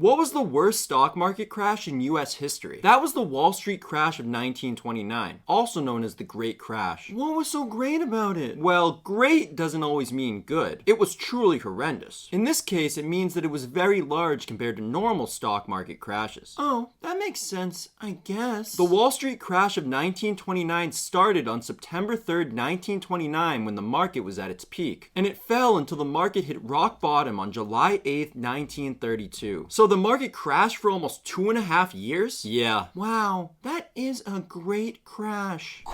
What was the worst stock market crash in US history? That was the Wall Street crash of 1929, also known as the Great Crash. What was so great about it? Well, great doesn't always mean good. It was truly horrendous. In this case, it means that it was very large compared to normal stock market crashes. Oh, that makes sense, I guess. The Wall Street crash of 1929 started on September 3rd, 1929 when the market was at its peak, and it fell until the market hit rock bottom on July 8th, 1932. So the market crashed for almost 2.5 years? Yeah. Wow, that is a great crash.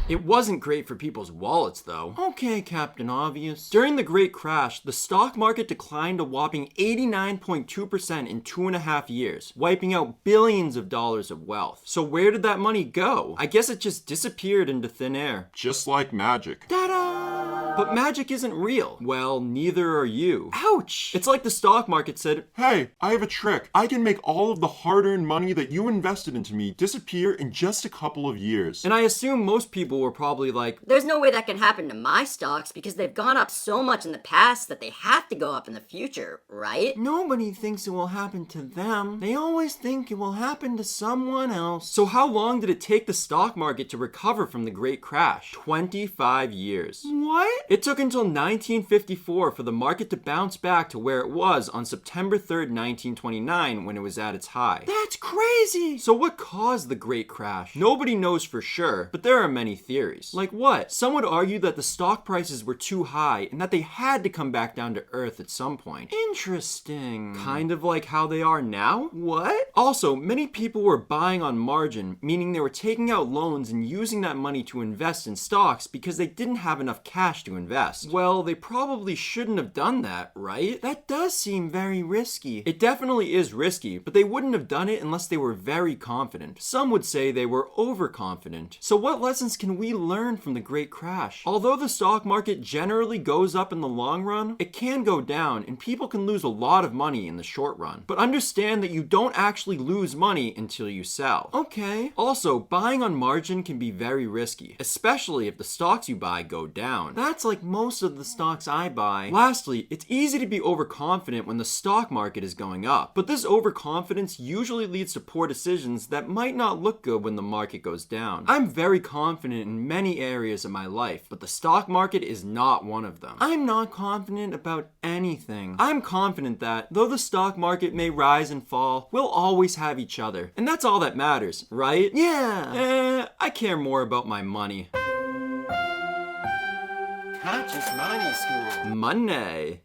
It wasn't great for people's wallets, though. Okay, Captain Obvious. During the Great Crash, the stock market declined a whopping 89.2% in 2.5 years, wiping out billions of dollars of wealth. So where did that money go? I guess it just disappeared into thin air. Just like magic. Ta-da! But magic isn't real. Well, neither are you. Ouch! It's like the stock market said, Hey, I have a trick. I can make all of the hard-earned money that you invested into me disappear in just a couple of years. and I assume most people were probably like, There's no way that can happen to my stocks because they've gone up so much in the past that they have to go up in the future, right? nobody thinks it will happen to them. They always think it will happen to someone else. So how long did it take the stock market to recover from the Great Crash? 25 years. What? It took until 1954 for the market to bounce back to where it was on September 3rd, 1929 when it was at its high. That's crazy! So what caused the Great Crash? Nobody knows for sure, but there are many theories. Like what? Some would argue that the stock prices were too high and that they had to come back down to earth at some point. Interesting. Kind of like how they are now? What? Also, many people were buying on margin, meaning they were taking out loans and using that money to invest in stocks because they didn't have enough cash to invest. Well, they probably shouldn't have done that, right? That does seem very risky. It definitely is risky, but they wouldn't have done it unless they were very confident. Some would say they were overconfident. So what lessons can we learn from the Great Crash? Although the stock market generally goes up in the long run, it can go down and people can lose a lot of money in the short run. But understand that you don't actually lose money until you sell. Okay. Also, buying on margin can be very risky, especially if the stocks you buy go down. That's like most of the stocks I buy. Lastly, it's easy to be overconfident when the stock market is going up, but this overconfidence usually leads to poor decisions that might not look good when the market goes down. I'm very confident in many areas of my life, but the stock market is not one of them. I'm not confident about anything. I'm confident that, though the stock market may rise and fall, we'll always have each other. And that's all that matters, right? Yeah. I care more about my money. Conscious Money School. Money.